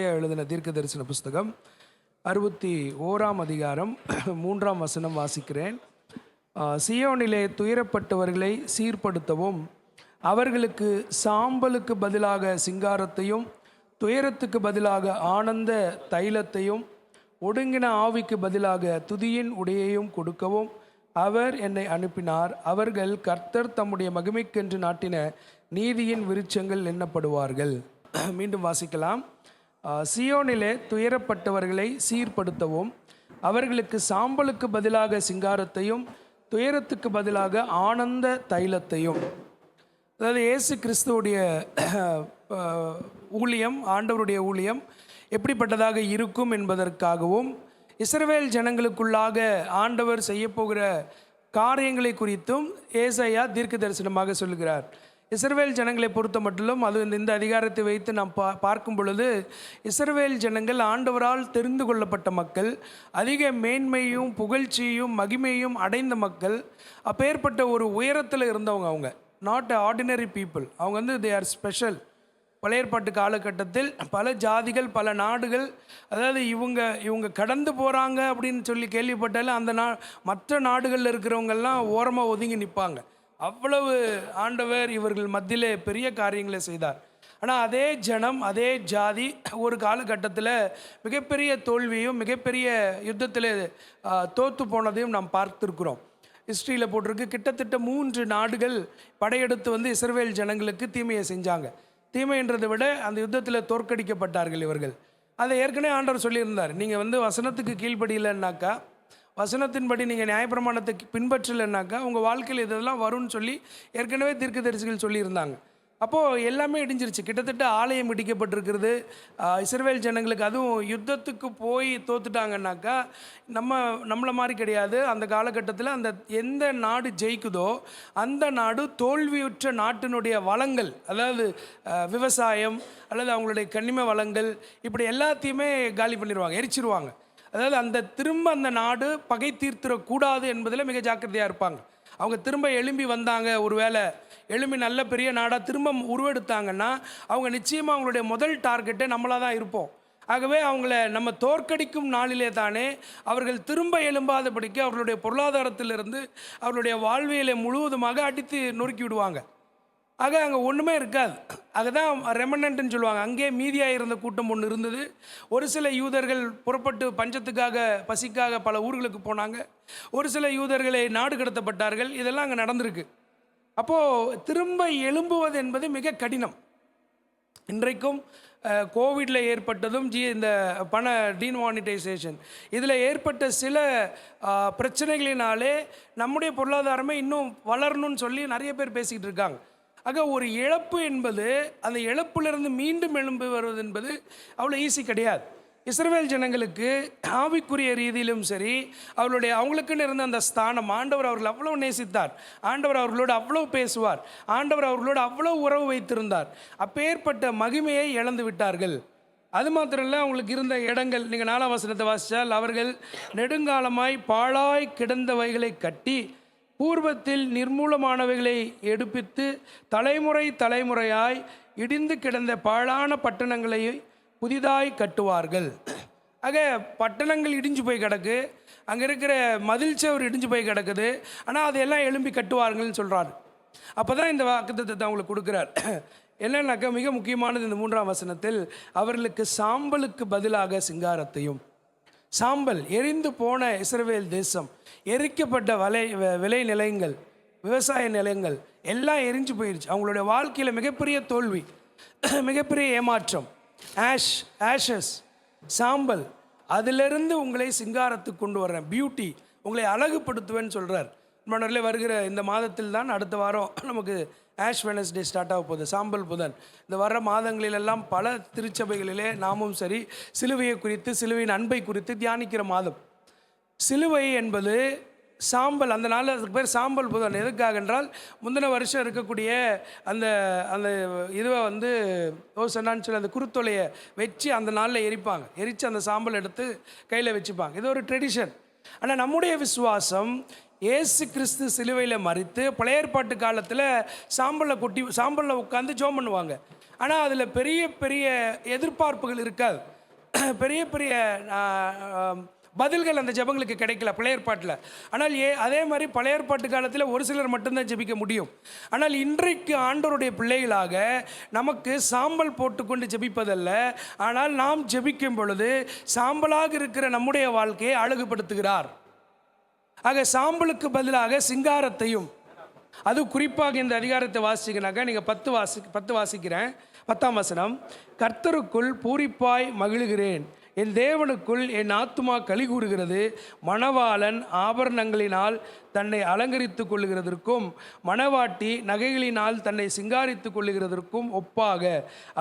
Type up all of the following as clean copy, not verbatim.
எழுதின தீர்க்க தரிசன புஸ்தகம் 61ஆம் அதிகாரம் 3ஆம் வசனம் வாசிக்கிறேன். சியோனிலே துயரப்பட்டவர்களை சீர்படுத்தவும், அவர்களுக்கு சாம்பலுக்கு பதிலாக சிங்காரத்தையும், துயரத்துக்கு பதிலாக ஆனந்த தைலத்தையும், ஒடுங்கின ஆவிக்கு பதிலாக துதியின் உடையையும் கொடுக்கவும் அவர் என்னை அனுப்பினார். அவர்கள் கர்த்தர் தம்முடைய மகிமைக்கென்று நாட்டின நீதியின் விருட்சங்கள் எண்ணப்படுவார்கள். மீண்டும் வாசிக்கலாம். சியோனிலே துயரப்பட்டவர்களை சீர்படுத்தவும், அவர்களுக்கு சாம்பலுக்கு பதிலாக சிங்காரத்தையும், துயரத்துக்கு பதிலாக ஆனந்த தைலத்தையும். அதாவது இயேசு கிறிஸ்துவுடைய ஊழியம், ஆண்டவருடைய ஊழியம் எப்படிப்பட்டதாக இருக்கும் என்பதற்காகவும், இஸ்ரவேல் ஜனங்களுக்குள்ளாக ஆண்டவர் செய்யப்போகிற காரியங்களை குறித்தும் ஏசாயா தீர்க்க தரிசனமாக சொல்கிறார். இஸ்ரவேல் ஜனங்களை பொறுத்த மட்டிலும், அது இந்த அதிகாரத்தை வைத்து நாம் பார்க்கும் பொழுது, இஸ்ரவேல் ஜனங்கள் ஆண்டவரால் தெரிந்து கொள்ளப்பட்ட மக்கள், அதிக மேன்மையும் புகழ்ச்சியும் மகிமையும் அடைந்த மக்கள். அப்பேற்பட்ட ஒரு உயரத்தில் இருந்தவங்க. அவங்க நாட் ஆர்டினரி பீப்புள். அவங்க தே ஆர் ஸ்பெஷல். பழைய ஏற்பாட்டு காலகட்டத்தில் பல ஜாதிகள், பல நாடுகள், அதாவது இவங்க கடந்து போகிறாங்க அப்படின்னு சொல்லி கேள்விப்பட்டாலும் அந்த மற்ற நாடுகளில் இருக்கிறவங்கெல்லாம் ஓரமாக ஒதுங்கி நிற்பாங்க. அவ்வளவு ஆண்டவர் இவர்கள் மத்தியிலே பெரிய காரியங்களை செய்தார். ஆனால் அதே ஜனம், அதே ஜாதி ஒரு காலகட்டத்தில் மிகப்பெரிய தோல்வியும் மிகப்பெரிய யுத்தத்தில் தோற்று போனதையும் நாம் பார்த்துருக்குறோம். ஹிஸ்ட்ரியில் போட்டிருக்கு. கிட்டத்தட்ட 3 நாடுகள் படையெடுத்து இஸ்ரவேல் ஜனங்களுக்கு தீமையை செஞ்சாங்க. தீமைன்றதை விட அந்த யுத்தத்தில் தோற்கடிக்கப்பட்டார்கள் இவர்கள். அதை ஏற்கனவே ஆண்டவர் சொல்லியிருந்தார். நீங்கள் வசனத்துக்கு கீழ்ப்படியலைன்னாக்கா, வசனத்தின்படி நீங்கள் நியாயப்பிரமாணத்தை பின்பற்றலைன்னாக்கா உங்கள் வாழ்க்கையில் இதெல்லாம் வரும்னு சொல்லி ஏற்கனவே தீர்க்கதரிசிகள் சொல்லியிருந்தாங்க. அப்போது எல்லாமே இடிஞ்சிருச்சு. கிட்டத்தட்ட ஆலயம் இடிக்கப்பட்டிருக்கிறது. இஸ்ரவேல் ஜனங்களுக்கு, அதுவும் யுத்தத்துக்கு போய் தோத்துட்டாங்கன்னாக்கா, நம்மளை மாதிரி கிடையாது. அந்த காலகட்டத்தில் அந்த எந்த நாடு ஜெயிக்குதோ அந்த நாடு தோல்வியுற்ற நாட்டினுடைய வளங்கள், அதாவது விவசாயம் அல்லது அவங்களுடைய கனிம வளங்கள், இப்படி எல்லாத்தையுமே காலி பண்ணிடுவாங்க, எரிச்சிருவாங்க. அதாவது திரும்ப அந்த நாடு பகை தீர்த்திடக்கூடாது என்பதில் மிக ஜாக்கிரதையாக இருப்பாங்க. அவங்க திரும்ப எழும்பி வந்தாங்க, ஒருவேளை எழும்பி நல்ல பெரிய நாடாக திரும்ப உருவெடுத்தாங்கன்னா அவங்க நிச்சயமாக அவங்களுடைய முதல் டார்கெட்டே நம்மளாக தான் இருப்போம். ஆகவே அவங்கள நம்ம தோற்கடிக்கும் நாளிலே தானே அவர்கள் திரும்ப எழும்பாதபடிக்கு அவர்களுடைய பொருளாதாரத்திலிருந்து அவர்களுடைய வாழ்வியலை முழுவதுமாக அடித்து நொறுக்கி விடுவாங்க. ஆக அங்கே ஒன்றுமே இருக்காது. அதுதான் ரெமனன்ட்னு சொல்லுவாங்க. அங்கே மீதியாக இருந்த கூட்டம் ஒன்று இருந்தது. ஒரு சில யூதர்கள் புறப்பட்டு பஞ்சத்துக்காக, பசிக்காக பல ஊர்களுக்கு போனாங்க. ஒரு சில யூதர்களை நாடு கடத்தப்பட்டார்கள். இதெல்லாம் அங்கே நடந்திருக்கு. அப்போது திரும்ப எழும்புவது என்பது மிக கடினம். இன்றைக்கும் கோவிடில் ஏற்பட்டதும் இந்த பண டீமானிட்டைசேஷன், இதில் ஏற்பட்ட சில பிரச்சனைகளினாலே நம்முடைய பொருளாதாரமே இன்னும் வளரணும்னு சொல்லி நிறைய பேர் பேசிக்கிட்டு இருக்காங்க. ஆக ஒரு இழப்பு என்பது, அந்த இழப்பிலிருந்து மீண்டும் எழும்பி வருவது என்பது அவ்வளோ ஈஸி கிடையாது. இஸ்ரவேல் ஜனங்களுக்கு ஆவிக்குரிய ரீதியிலும் சரி, அவங்களுக்குன்னு இருந்த அந்த ஸ்தானம், ஆண்டவர் அவர்கள் அவ்வளோ நேசித்தார். ஆண்டவர் அவர்களோடு அவ்வளோ பேசுவார். ஆண்டவர் அவர்களோடு அவ்வளோ உறவு வைத்திருந்தார். அப்பேற்பட்ட மகிமையை இழந்து விட்டார்கள். அது மாத்திரம் இல்லை, அவங்களுக்கு இருந்த இடங்கள், நீங்கள் 4ஆம் வசனத்தை வாசித்தால், அவர்கள் நெடுங்காலமாய் பாழாய் கிடந்தவைகளை கட்டி பூர்வத்தில் நிர்மூலமானவைகளை எடுப்பித்து தலைமுறை தலைமுறையாய் இடிந்து கிடந்த பாழான பட்டணங்களை புதிதாய் கட்டுவார்கள். ஆக பட்டணங்கள் இடிஞ்சு போய் கிடக்கு, அங்கே இருக்கிற மதில் சுவர் இடிஞ்சு போய் கிடக்குது. ஆனால் அதையெல்லாம் எழும்பி கட்டுவார்கள்னு சொல்கிறார். அப்போ தான் இந்த வாக்குத்தத்தத்தை அவங்களுக்கு கொடுக்குறார். என்னன்னாக்கா, மிக முக்கியமானது இந்த 3ஆம் வசனத்தில், அவர்களுக்கு சாம்பலுக்கு பதிலாக சிங்காரத்தையும். சாம்பல், எரிந்து போன இஸ்ரவேல் தேசம், எரிக்கப்பட்ட விளை நிலங்கள், விவசாய நிலங்கள் எல்லாம் எரிஞ்சு போயிடுச்சு. அவங்களுடைய வாழ்க்கையில் மிகப்பெரிய தோல்வி, மிகப்பெரிய ஏமாற்றம். ஆஷஸ், சாம்பல், அதிலிருந்து உங்களை சிங்காரத்துக்கு கொண்டு வர்றேன், பியூட்டி, உங்களை அழகுபடுத்துவேன்னு சொல்கிறார். மன்னரில் வருகிற இந்த மாதத்தில் தான் அடுத்த வாரம் நமக்கு ஆஷ் வெனஸ்டே ஸ்டார்ட் ஆக போகுது, சாம்பல் புதன். இந்த வர்ற மாதங்களிலெல்லாம் பல திருச்சபைகளிலே நாமும் சரி சிலுவையை குறித்து, சிலுவையின் அன்பை குறித்து தியானிக்கிற மாதம். சிலுவை என்பது சாம்பல். அந்த நாளில் அதுக்கு பேர் சாம்பல் புதன். எதுக்காக என்றால், முந்தின வருஷம் இருக்கக்கூடிய அந்த அந்த இதுவை சொன்னான்னு சொல்லி அந்த குருத்தொலையை வச்சு அந்த நாளில் எரிப்பாங்க. எரித்து அந்த சாம்பல் எடுத்து கையில் வச்சுப்பாங்க. இது ஒரு ட்ரெடிஷன். ஆனால் நம்முடைய விசுவாசம் இயேசு கிறிஸ்து சிலுவையில் மரித்து பழைய ஏற்பாட்டு காலத்தில் சாம்பலில் உட்காந்து ஜெபம் பண்ணுவாங்க. ஆனால் அதில் பெரிய பெரிய எதிர்பார்ப்புகள் இருக்காது, பெரிய பெரிய பதில்கள் அந்த ஜெபங்களுக்கு கிடைக்கல பழைய ஏற்பாட்டில். ஆனால் அதே மாதிரி பழைய ஏற்பாட்டு காலத்தில் ஒரு சிலர் மட்டும்தான் ஜெபிக்க முடியும். ஆனால் இன்றைக்கு ஆண்டவருடைய பிள்ளைகளாக நமக்கு சாம்பல் போட்டுக்கொண்டு ஜெபிப்பதல்ல, ஆனால் நாம் ஜெபிக்கும் பொழுது சாம்பலாக இருக்கிற நம்முடைய வாழ்க்கையை அழகுபடுத்துகிறார். ஆக சாம்பலுக்கு பதிலாக சிங்காரத்தையும், அது குறிப்பாக இந்த அதிகாரத்தை வாசிக்கனாக்கா நீங்கள் 10 வாசிக்கிறேன். 10ஆம் வசனம், கர்த்தருக்குள் பூரிப்பாய் மகிழுகிறேன், என் தேவனுக்குள் என் ஆத்துமா களி கூறுகிறது. மணவாளன் ஆபரணங்களினால் தன்னை அலங்கரித்துக் கொள்ளுகிறதற்கும் மணவாட்டி நகைகளினால் தன்னை சிங்காரித்துக் கொள்ளுகிறதற்கும் ஒப்பாக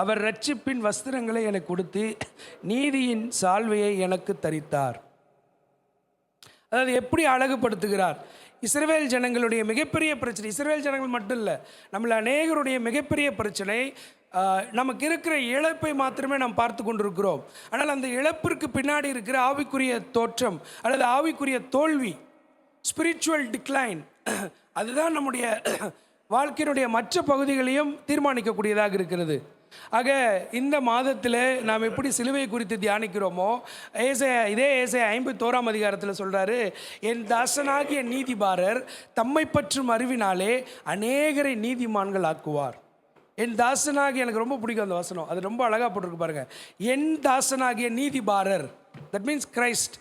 அவர் இரட்சிப்பின் வஸ்திரங்களை எனக்கு கொடுத்து நீதியின் சால்வையை எனக்கு தரித்தார். அதாவது எப்படி அழகுபடுத்துகிறார். இஸ்ரவேல் ஜனங்களுடைய மிகப்பெரிய பிரச்சனை, இஸ்ரவேல் ஜனங்கள் மட்டும் இல்லை, நம்மள அநேகருடைய மிகப்பெரிய பிரச்சனை, நமக்கு இருக்கிற இழப்பை மாத்திரமே நாம் பார்த்து கொண்டிருக்கிறோம். ஆனால் அந்த இழப்பிற்கு பின்னாடி இருக்கிற ஆவிக்குரிய தோற்றம் அல்லது ஆவிக்குரிய தோல்வி, ஸ்பிரிச்சுவல் டிக்ளைன், அதுதான் நம்முடைய வாழ்க்கையினுடைய மற்ற பகுதிகளையும் தீர்மானிக்கக்கூடியதாக இருக்கிறது. ஆக இந்த மாதத்தில் நாம் எப்படி சிலுவை குறித்து தியானிக்கிறோமோ, இதே ஏசாயா 51ஆம் அதிகாரத்தில் சொல்கிறாரு, என் தாசனாகிய நீதிபாரர் தம்மை பற்றும் அறிவினாலே அநேகரை நீதிமான்கள் ஆக்குவார். என் தாசனாகிய, எனக்கு ரொம்ப பிடிக்கும் அந்த வசனம், அது ரொம்ப அழகாக போட்டிருக்கு பாருங்க. என் தாசனாகிய நீதிபாரர், தட் மீன்ஸ் கிரைஸ்ட்.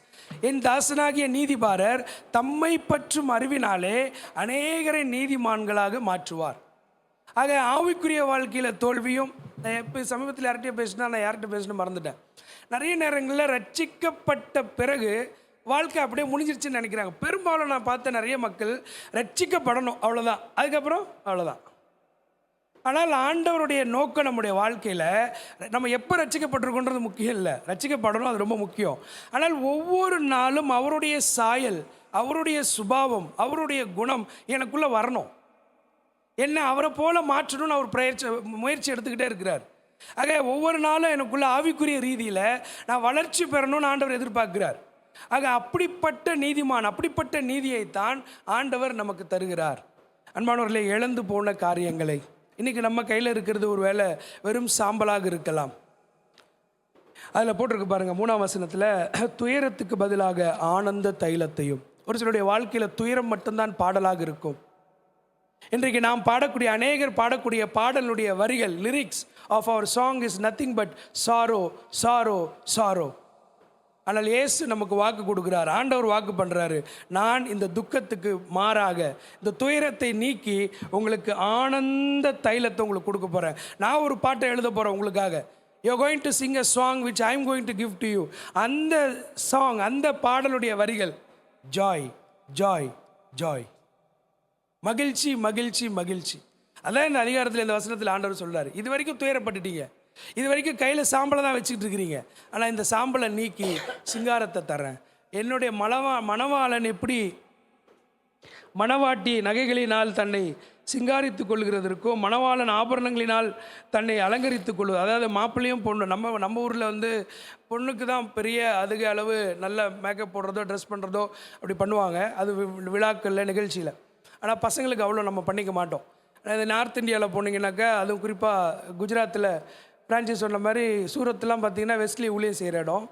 என் தாசனாகிய நீதிபாரர் தம்மை பற்றும் அறிவினாலே அநேகரை நீதிமான்களாக மாற்றுவார். ஆக ஆவிக்குரிய வாழ்க்கையில் தோல்வியும், இப்போ சமீபத்தில் யார்கிட்டையும் பேசினா, நான் யார்கிட்ட பேசணும் மறந்துட்டேன். நிறைய நேரங்களில் ரட்சிக்கப்பட்ட பிறகு வாழ்க்கை அப்படியே முடிஞ்சிருச்சுன்னு நினைக்கிறாங்க. பெரும்பாலும் நான் பார்த்த நிறைய மக்கள் ரட்சிக்கப்படணும், அவ்வளோதான், அதுக்கப்புறம் அவ்வளோதான். ஆனால் ஆண்டவருடைய நோக்கம் நம்முடைய வாழ்க்கையில் நம்ம எப்போ ரட்சிக்கப்பட்டிருக்கோன்றது முக்கியம் இல்லை, ரட்சிக்கப்படணும், அது ரொம்ப முக்கியம். ஆனால் ஒவ்வொரு நாளும் அவருடைய சாயல், அவருடைய சுபாவம், அவருடைய குணம் எனக்குள்ளே வரணும், என்ன அவரை போல மாற்றணும்னு அவர் முயற்சி எடுத்துக்கிட்டே இருக்கிறார். ஆக ஒவ்வொரு நாளும் எனக்குள்ள ஆவிக்குரிய ரீதியில் நான் வளர்ச்சி பெறணும்னு ஆண்டவர் எதிர்பார்க்கிறார். ஆக அப்படிப்பட்ட நீதிமான், அப்படிப்பட்ட நீதியைத்தான் ஆண்டவர் நமக்கு தருகிறார். அன்பானவர்களே, இழந்து போன காரியங்களை இன்றைக்கி நம்ம கையில் இருக்கிறது ஒரு வேளை வெறும் சாம்பலாக இருக்கலாம். அதில் போட்டிருக்கு பாருங்கள் 3ஆம் வசனத்தில், துயரத்துக்கு பதிலாக ஆனந்த தைலத்தையும். ஒரு சிலருடைய வாழ்க்கையில் துயரம் மட்டும்தான் பாடலாக இருக்கும். இன்றைக்கு நாம் பாடக்கூடிய, அநேகர் பாடக்கூடிய பாடலுடைய வரிகள், lyrics of our song is nothing but sorrow sorrow sorrow. ஆனால் இயேசு நமக்கு வாக்கு கொடுக்குறார், ஆண்டவர் வாக்கு பண்ணுறாரு, நான் இந்த துக்கத்துக்கு மாறாக, இந்த துயரத்தை நீக்கி உங்களுக்கு ஆனந்த தைலத்தை உங்களுக்கு கொடுக்க போகிறேன். நான் ஒரு பாட்டை எழுத போகிறேன் உங்களுக்காக. You going to Singh a song which I am going to give to you. அந்த சாங், அந்த பாடலுடைய வரிகள், ஜாய் ஜாய் ஜாய், மகிழ்ச்சி மகிழ்ச்சி மகிழ்ச்சி. அதான் இந்த அதிகாரத்தில், இந்த வசனத்தில் ஆண்டவர் சொல்கிறார், இது வரைக்கும் துயரப்பட்டுட்டீங்க, இது வரைக்கும் கையில் சாம்பலை தான் வச்சுக்கிட்டு இருக்கிறீங்க, ஆனால் இந்த சாம்பலை நீக்கி சிங்காரத்தை தரேன். என்னுடைய மணவாளன் எப்படி மணவாட்டி நகைகளினால் தன்னை சிங்காரித்து கொள்கிறதற்கும் மணவாளன் ஆபரணங்களினால் தன்னை அலங்கரித்து கொள்வது, அதாவது மாப்பிள்ளையும் பொண்ணு, நம்ம ஊரில் வந்து பொண்ணுக்கு தான் பெரிய அதிக அளவு நல்ல மேக்கப் போடுறதோ ட்ரெஸ் பண்ணுறதோ அப்படி பண்ணுவாங்க, அது விழாக்களில் நிகழ்ச்சியில். ஆனால் பசங்களுக்கு அவ்வளோ நம்ம பண்ணிக்க மாட்டோம். இது நார்த் இந்தியாவில் போனீங்கன்னாக்கா, அதுவும் குறிப்பாக குஜராத்தில் பிரான்சிஸ் சொன்ன மாதிரி சூரத்லாம் பார்த்திங்கன்னா வெஸ்ட்லி ஊழியம் செய்கிற இடம்.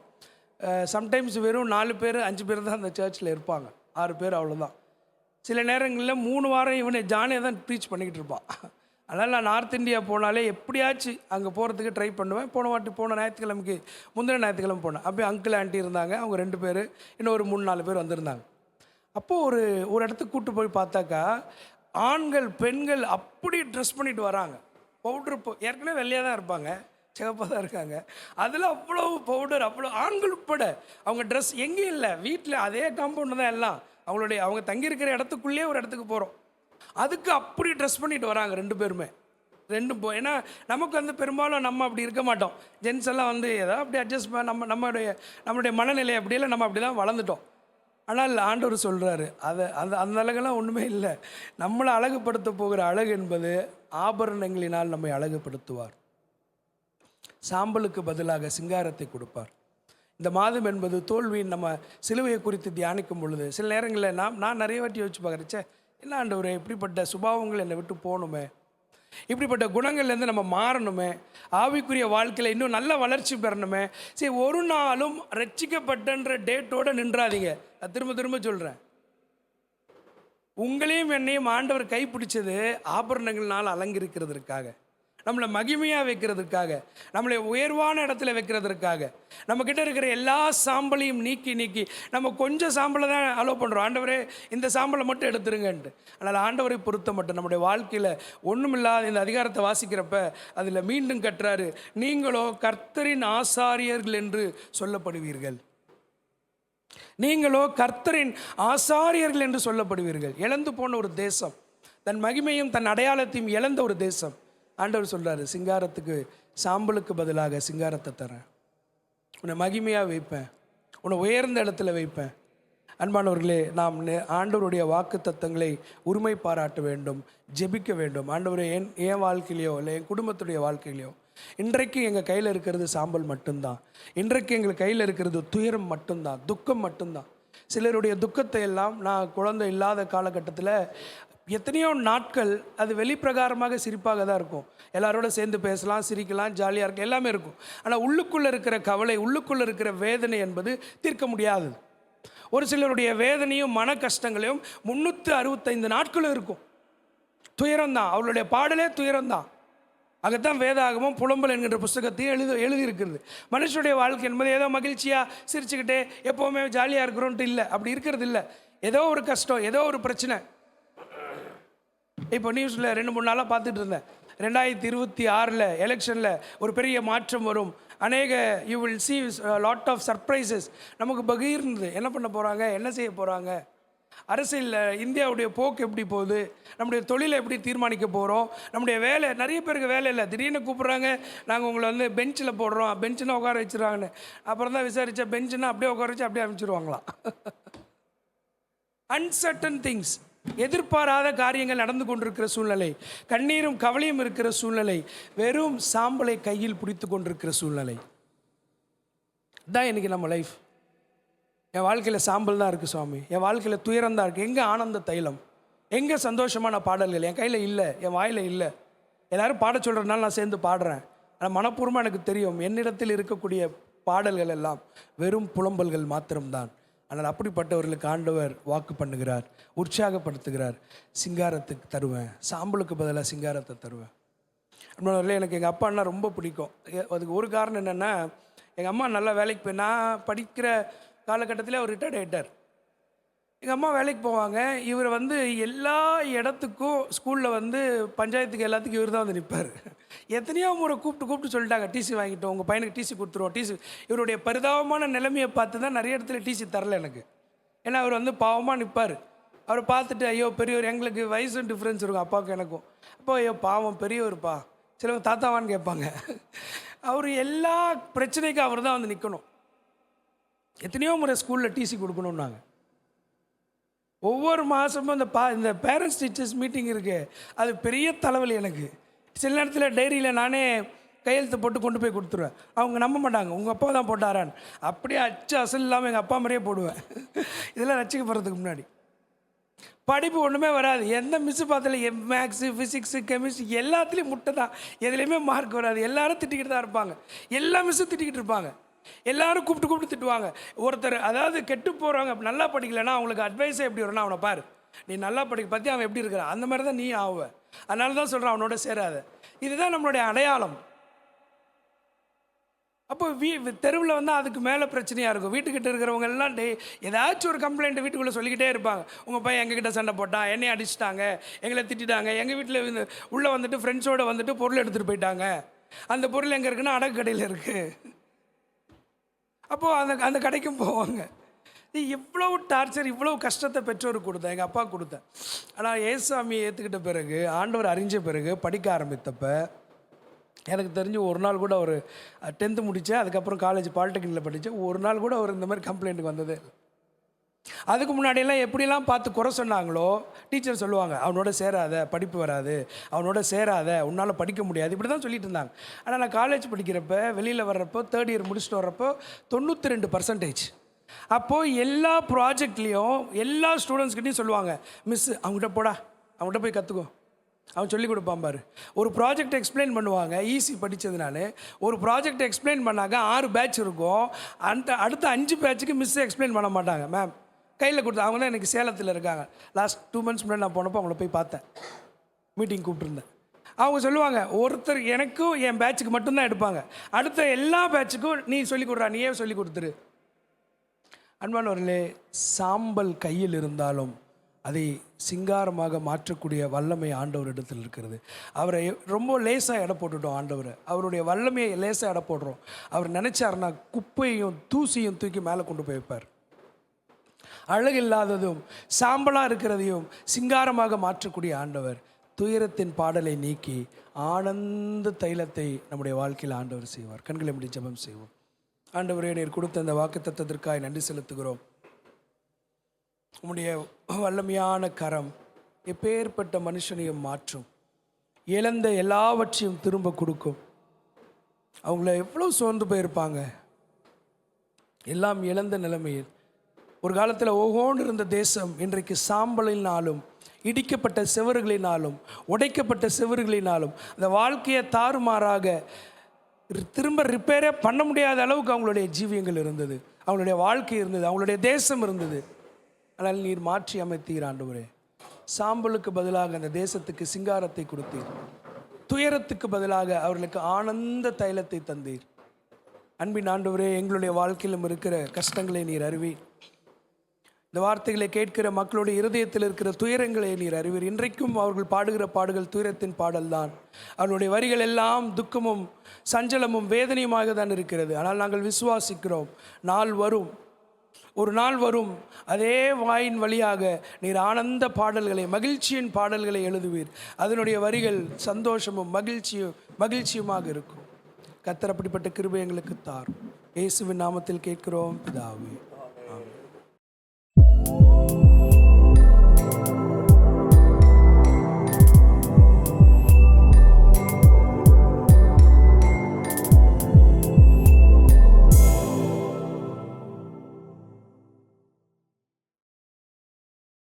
சம்டைம்ஸ் வெறும் 4 பேர் 5 பேர் தான் அந்த சர்ச்சில் இருப்பாங்க, 6 பேர் அவ்வளோதான். சில நேரங்களில் 3 வாரம் இவனை ஜானியை தான் ப்ரீச் பண்ணிக்கிட்டு இருப்பான். அதனால் நான் நார்த் இந்தியா போனாலே எப்படியாச்சும் அங்கே போகிறதுக்கு ட்ரை பண்ணுவேன். போன ஞாயிற்றுக்கிழமைக்கு முந்தின ஞாயிற்றுக்கிழமை போனேன். அப்படியே அங்கிள் ஆண்டி இருந்தாங்க, அவங்க 2 பேர், இன்னும் ஒரு 3-4 பேர் வந்திருந்தாங்க. அப்போது ஒரு இடத்துக்கு கூப்பிட்டு போய் பார்த்தாக்கா, ஆண்கள் பெண்கள் அப்படி ட்ரெஸ் பண்ணிட்டு வராங்க. பவுட்ரு ஏற்கனவே வெள்ளையாக தான் இருப்பாங்க, சிவப்பாக தான் இருக்காங்க, அதில் அவ்வளோ பவுடர், அவ்வளோ ஆண்கள் உட்பட அவங்க ட்ரெஸ் எங்கேயும் இல்லை, வீட்டில் அதே காம்பவுண்டு தான் எல்லாம், அவங்க தங்கியிருக்கிற இடத்துக்குள்ளேயே ஒரு இடத்துக்கு போகிறோம், அதுக்கு அப்படி ட்ரெஸ் பண்ணிட்டு வராங்க 2 பேருமே. ஏன்னா நமக்கு வந்து பெரும்பாலும் நம்ம அப்படி இருக்க மாட்டோம், ஜென்ஸ் எல்லாம் வந்து ஏதாவது அப்படி அட்ஜஸ்ட் பண்ண நம்மளுடைய மனநிலை அப்படியெல்லாம் நம்ம அப்படி தான் வளர்ந்துட்டோம். ஆனால் ஆண்டவர் சொல்கிறாரு, அந்த அழகெல்லாம் ஒன்றுமே இல்லை. நம்மளை அழகுபடுத்த போகிற அழகு என்பது ஆபரணங்களினால் நம்மை அழகுபடுத்துவார். சாம்பலுக்கு பதிலாக சிங்காரத்தை கொடுப்பார். இந்த மாதம் என்பது தோல்வியின் நம்ம சிலுவையை குறித்து தியானிக்கும் பொழுது சில நேரங்களில் நான் நிறைய வாட்டி யோசிச்சு பார்க்குறேன், என்ன ஆண்டவரே இப்படிப்பட்ட சுபாவங்கள் என்னை விட்டு போகணுமே, இப்படிப்பட்ட குணங்கள்லேருந்து நம்ம மாறணுமே, ஆவிக்குரிய வாழ்க்கையில் இன்னும் நல்ல வளர்ச்சி பெறணுமே. சரி, ஒரு நாளும் ரட்சிக்கப்பட்டன்ற டேட்டோடு நின்றாதீங்க. நான் திரும்ப திரும்ப சொல்கிறேன், உங்களையும் என்னையும் ஆண்டவர் கைப்பிடிச்சது ஆபரணங்கள்னால் அலங்கரிக்கிறதுக்காக, நம்மளை மகிமையாக வைக்கிறதுக்காக, நம்மளை உயர்வான இடத்துல வைக்கிறதுக்காக. நம்மக்கிட்ட இருக்கிற எல்லா சாம்பலையும் நீக்கி நம்ம கொஞ்சம் சாம்பலை தான் அலோவ் பண்ணுறோம். ஆண்டவரே இந்த சாம்பலை மட்டும் எடுத்துருங்கன்ட்டு. ஆனால் ஆண்டவரை பொறுத்த மட்டும் நம்முடைய வாழ்க்கையில் ஒன்றுமில்லாத இந்த அதிகாரத்தை வாசிக்கிறப்ப அதில் மீண்டும் கட்டுறாரு, நீங்களோ கர்த்தரின் ஆசாரியர்கள் என்று சொல்லப்படுவீர்கள். நீங்களோ கர்த்தரின் ஆசாரியர்கள் என்று சொல்லப்படுவீர்கள். இழந்து போன ஒரு தேசம், தன் மகிமையும் தன் அடையாளத்தையும் இழந்த ஒரு தேசம். ஆண்டவர் சொல்கிறாரு, சிங்காரத்துக்கு சாம்பலுக்கு பதிலாக சிங்காரத்தை தரேன், உன்னை மகிமையாக வைப்பேன், உன்னை உயர்ந்த இடத்துல வைப்பேன். அன்பானவர்களே, நாம் ஆண்டவருடைய வாக்கு தத்தங்களை உரிமை பாராட்ட வேண்டும், ஜெபிக்க வேண்டும். ஆண்டவரே, என் வாழ்க்கையிலையோ இல்லை என் குடும்பத்துடைய வாழ்க்கையிலையோ இன்றைக்கு எங்கள் கையில் இருக்கிறது சாம்பல் மட்டும்தான். இன்றைக்கு எங்கள் கையில் இருக்கிறது துயரம் மட்டும்தான், துக்கம் மட்டும்தான். சிலருடைய துக்கத்தை எல்லாம் நான் குழந்தை இல்லாத காலகட்டத்தில் எத்தனையோ நாட்கள் அது வெளிப்பிரகாரமாக சிரிப்பாக தான் இருக்கும். எல்லாரோட சேர்ந்து பேசலாம், சிரிக்கலாம், ஜாலியாக இருக்கும், எல்லாமே இருக்கும். ஆனால் உள்ளுக்குள்ளே இருக்கிற கவலை, உள்ளுக்குள்ளே இருக்கிற வேதனை என்பது தீர்க்க முடியாதது. ஒரு சிலருடைய வேதனையும் மன கஷ்டங்களையும் 365 நாட்களும் இருக்கும். துயரம்தான், அவளுடைய பாடலே துயரம்தான். அதைத்தான் வேதாகமும் புலம்பல் என்கின்ற புஸ்தகத்தையும் எழுதியிருக்கிறது. மனுஷனுடைய வாழ்க்கை என்பது ஏதோ மகிழ்ச்சியாக சிரிச்சுக்கிட்டே எப்போவுமே ஜாலியாக இருக்கிறோன்ட்டு இல்லை, அப்படி இருக்கிறது இல்லை. ஏதோ ஒரு கஷ்டம், ஏதோ ஒரு பிரச்சனை. இப்போ நியூஸில் 2-3 நாளாக பார்த்துட்டு இருந்தேன், 2026 எலெக்ஷனில் ஒரு பெரிய மாற்றம் வரும், அநேக you will see lot of surprises. நமக்கு பகீர்னது என்ன பண்ண போகிறாங்க, என்ன செய்ய போகிறாங்க, அரசியலில் இந்தியாவுடைய போக்கு எப்படி போகுது, நம்முடைய தொழிலை எப்படி தீர்மானிக்க போகிறோம், நம்முடைய வேலை. நிறைய பேருக்கு வேலை இல்லை, திடீர்னு கூப்பிட்றாங்க, நாங்கள் உங்களை வந்து பெஞ்சில் போடுறோம், பெஞ்சுன்னா உட்கார வச்சுருவாங்கன்னு. அப்புறம் தான் விசாரித்தா பெஞ்சுன்னா அப்படியே உட்கார வச்சு அப்படியே அனுப்பிச்சிடுவாங்களாம். அன்சர்டன் திங்ஸ், எதிர்பாராத காரியங்கள் நடந்து கொண்டிருக்கிற சூழ்நிலை, கண்ணீரும் கவலையும் இருக்கிற சூழ்நிலை, வெறும் சாம்பலை கையில் பிடித்து கொண்டிருக்கிற சூழ்நிலை தான் இன்றைக்கி நம்ம லைஃப். என் வாழ்க்கையில் சாம்பல் தான் இருக்குது சுவாமி, என் வாழ்க்கையில் துயரம் தான் இருக்குது, எங்கே ஆனந்த தைலம், எங்கே சந்தோஷமான பாடல்கள், என் கையில் இல்லை, என் வாயில் இல்லை. எல்லோரும் பாட சொல்கிறதுனால நான் சேர்ந்து பாடுறேன். ஆனால் மனப்பூர்வமாக எனக்கு தெரியும், என்னிடத்தில் இருக்கக்கூடிய பாடல்கள் எல்லாம் வெறும் புலம்பல்கள் மாத்திரம்தான். ஆனால் அப்படிப்பட்டவர்களுக்கு ஆண்டவர் வாக்கு பண்ணுகிறார், உற்சாகப்படுத்துகிறார். சிங்காரத்துக்கு தருவேன், சாம்பலுக்கு பதிலாக சிங்காரத்தை தருவேன். அப்படின்னால எனக்கு எங்கள் அப்பான்னா ரொம்ப பிடிக்கும். அதுக்கு ஒரு காரணம் என்னென்னா, எங்கள் அம்மா நல்லா வேலைக்கு போய், நான் படிக்கிற காலகட்டத்தில் அவர் ரிட்டையர்ட் ஆகிட்டார். எங்கள் அம்மா வேலைக்கு போவாங்க, இவர் வந்து எல்லா இடத்துக்கும் ஸ்கூலில் வந்து பஞ்சாயத்துக்கு எல்லாத்துக்கும் இவர் தான் வந்து நிற்பார். எத்தனையோ முறை கூப்பிட்டு சொல்லிட்டாங்க, டிசி வாங்கிட்டோம், உங்கள் பையனுக்கு டிசி கொடுத்துருவோம், டிசி. இவருடைய பரிதாபமான நிலைமையை பார்த்து தான் நிறைய இடத்துல டிசி தரல எனக்கு. ஏன்னா அவர் வந்து பாவமாக நிற்பார். அவரை பார்த்துட்டு, ஐயோ பெரியவர், எங்களுக்கு வயசு டிஃப்ரென்ஸ் இருக்கும் அப்பாவுக்கு எனக்கும். அப்போ ஐயோ பாவம் பெரியவருப்பா, சிலவங்க தாத்தாவான்னு கேட்பாங்க. அவர் எல்லா பிரச்சனைக்கும் அவர் தான் வந்து நிற்கணும். எத்தனையோ முறை ஸ்கூலில் டிசி கொடுக்கணுன்னாங்க. ஒவ்வொரு மாதமும் இந்த பேரண்ட்ஸ் டீச்சர்ஸ் மீட்டிங் இருக்குது, அது பெரிய தலைவலி எனக்கு. சில நேரத்தில் டைரியில் நானே கையெழுத்து போட்டு கொண்டு போய் கொடுத்துருவேன். அவங்க நம்ப மாட்டாங்க, உங்கள் அப்பா தான் போட்டாரான்னு. அப்படியே அச்சு அசல் இல்லாமல் எங்கள் அப்பா மாதிரியே போடுவேன். இதெல்லாம் ரசிக்கப்படுறதுக்கு முன்னாடி படிப்பு ஒன்றுமே வராது. எந்த மிஸ்ஸு பார்த்தாலும் மேக்ஸு, ஃபிசிக்ஸு, கெமிஸ்ட்ரி எல்லாத்துலேயும் முட்டை தான், எதுலேயுமே மார்க் வராது. எல்லாரும் திட்டிக்கிட்டு தான் இருப்பாங்க, எல்லா மிஸ்ஸும் திட்டிக்கிட்டு இருப்பாங்க, எல்லாரும் கூப்பிட்டு திட்டுவாங்க. ஒருத்தர் அதாவது கெட்டு போகிறவங்க நல்லா படிக்கலைன்னா அவங்களுக்கு அட்வைஸே எப்படி வரும்னா, அவனை பாரு நீ நல்லா படிக்க பற்றி அவன் எப்படி இருக்கிறான், அந்த மாதிரி தான் நீ ஆவ. அதனால தான் சொல்கிறான் அவனோட சேராத. இதுதான் நம்மளுடைய அடையாளம். அப்போ தெருவில் வந்து அதுக்கு மேலே பிரச்சனையாக இருக்கும். வீட்டுக்கிட்ட இருக்கிறவங்க எல்லாம் ஏதாச்சும் ஒரு கம்ப்ளைண்ட் வீட்டுக்குள்ளே சொல்லிக்கிட்டே இருப்பாங்க. உங்கள் பையன் எங்ககிட்ட சண்டை போட்டான், என்னையை அடிச்சிட்டாங்க, எங்களை திட்டாங்க, எங்கள் வீட்டில் உள்ளே வந்துட்டு ஃப்ரெண்ட்ஸோடு வந்துட்டு பொருள் எடுத்துகிட்டு போயிட்டாங்க, அந்த பொருள் எங்கே இருக்குன்னா அடகு கடையில் இருக்குது. அப்போது அந்த கடைக்கும் போவாங்க. இவ்வளோ டார்ச்சர், இவ்வளோ கஷ்டத்தை பெற்றோருக்கு கொடுத்தேன், எங்கள் அப்பா கொடுத்தேன். ஆனால் ஏசாமியை ஏற்றுக்கிட்ட பிறகு, ஆண்டவர் அறிஞ்ச பிறகு, படிக்க ஆரம்பித்தப்ப எனக்கு தெரிஞ்சு ஒரு நாள் கூட ஒரு 10th முடித்தேன், அதுக்கப்புறம் காலேஜ் பாலிடெக்னிக்கில் படித்தேன், ஒரு நாள் கூட அவர் இந்த மாதிரி கம்ப்ளைண்ட்டுக்கு வந்ததே இல்லை. அதுக்கு முன்னாடியெல்லாம் எப்படிலாம் பார்த்து குறை சொன்னாங்களோ டீச்சர் சொல்லுவாங்க, அவனோட சேராத, படிப்பு வராது, அவனோட சேராத, உன்னால் படிக்க முடியாது, இப்படி தான் சொல்லிட்டு இருந்தாங்க. ஆனால் நான் காலேஜ் படிக்கிறப்ப, வெளியில் வர்றப்போ, 3rd இயர் முடிச்சுட்டு வர்றப்போ 92%. அப்போது எல்லா ப்ராஜெக்ட்லேயும் எல்லா ஸ்டூடெண்ட்ஸ்கிட்டையும் சொல்லுவாங்க, மிஸ் அவங்ககிட்ட போடா, அவங்ககிட்ட போய் கற்றுக்கோ, அவன் சொல்லி கொடுப்பான் பாரு. ஒரு ப்ராஜெக்ட் எக்ஸ்பிளைன் பண்ணுவாங்க, ஈஸி படித்ததுனால. ஒரு ப்ராஜெக்ட் எக்ஸ்பிளைன் பண்ணாங்க, 6 பேட்ச் இருக்கும். அடுத்த 5 பேட்சுக்கு மிஸ் எக்ஸ்பிளைன் பண்ண மாட்டாங்க. மேம் கையில் கொடுத்து, அவங்க தான் எனக்கு சேலத்தில் இருக்காங்க. லாஸ்ட் 2 months முன்னாடி நான் போனப்போ அவங்கள போய் பார்த்தேன், மீட்டிங் கூப்பிட்டுருந்தேன். அவங்க சொல்லுவாங்க, ஒருத்தர் எனக்கும் என் பேட்சுக்கு மட்டும்தான் எடுப்பாங்க, அடுத்த எல்லா பேட்சுக்கும் நீ சொல்லிக் கொடுறா, நீயே சொல்லி கொடுத்துரு. அன்பானவர்களே, சாம்பல் கையில் இருந்தாலும் அதை சிங்காரமாக மாற்றக்கூடிய வல்லமை ஆண்டவர் இடத்தில் இருக்கிறது. அவரை ரொம்ப லேசாக எடை போட்டுட்டோம். ஆண்டவரை, அவருடைய வல்லமையை லேசாக எடை போடுறோம். அவர் நினச்சாருன்னா குப்பையும் தூசியும் தூக்கி மேலே கொண்டு போய் வைப்பார். அழகில்லாததும் சாம்பலாக இருக்கிறதையும் சிங்காரமாக மாற்றக்கூடிய ஆண்டவர் துயரத்தின் பாடலை நீக்கி ஆனந்த தைலத்தை நம்முடைய வாழ்க்கையில் ஆண்டவர் செய்வார். கண்களை மூடி ஜெபம் செய்வோம். ஆண்டவரே, நீர் கொடுத்த அந்த வாக்குத்தத்தத்திற்காக நன்றி செலுத்துகிறோம். உம்முடைய வல்லமையான கரம் எப்பேற்பட்ட மனுஷனையும் மாற்றும், இழந்த எல்லாவற்றையும் திரும்ப கொடுக்கும். அவங்கள எவ்வளோ சோர்ந்து போயிருப்பாங்க, எல்லாம் இழந்த நிலைமையில். ஒரு காலத்தில் ஓகோன்னு இருந்த தேசம் இன்றைக்கு சாம்பலினாலும் இடிக்கப்பட்ட செவறுகளினாலும் உடைக்கப்பட்ட செவறுகளினாலும் அந்த வாழ்க்கையை தாறுமாறாக திரும்ப ரிப்பேரே பண்ண முடியாத அளவுக்கு அவங்களுடைய ஜீவியங்கள் இருந்தது, அவங்களுடைய வாழ்க்கை இருந்தது, அவங்களுடைய தேசம் இருந்தது. ஆனால் நீர் மாற்றி அமைத்தீர் ஆண்டவரே. சாம்பலுக்கு பதிலாக அந்த தேசத்துக்கு சிங்காரத்தை கொடுத்தீர், துயரத்துக்கு பதிலாக அவர்களுக்கு ஆனந்த தைலத்தை தந்தீர். அன்பின் ஆண்டவரே, எங்களுடைய வாழ்க்கையிலும் இருக்கிற கஷ்டங்களை நீர் அறிவீர். இந்த வார்த்தைகளை கேட்கிற மக்களுடைய இருதயத்தில் இருக்கிற துயரங்களை நீர் அறிவீர். இன்றைக்கும் அவர்கள் பாடுகிற பாடுகள் துயரத்தின் பாடல்தான். அவர்களுடைய வரிகள் எல்லாம் துக்கமும் சஞ்சலமும் வேதனையுமாக தான் இருக்கிறது. ஆனால் நாங்கள் விசுவாசிக்கிறோம், நாள் வரும், ஒரு நாள் வரும், அதே வாயின் வழியாக நீர் ஆனந்த பாடல்களை, மகிழ்ச்சியின் பாடல்களை எழுதுவீர். அதனுடைய வரிகள் சந்தோஷமும் மகிழ்ச்சியுமாக இருக்கும். கர்த்தர் அப்படிப்பட்ட கிருபை எங்களுக்கு தாரும். இயேசுவின் நாமத்தில் கேட்கிறோம் பிதாவே.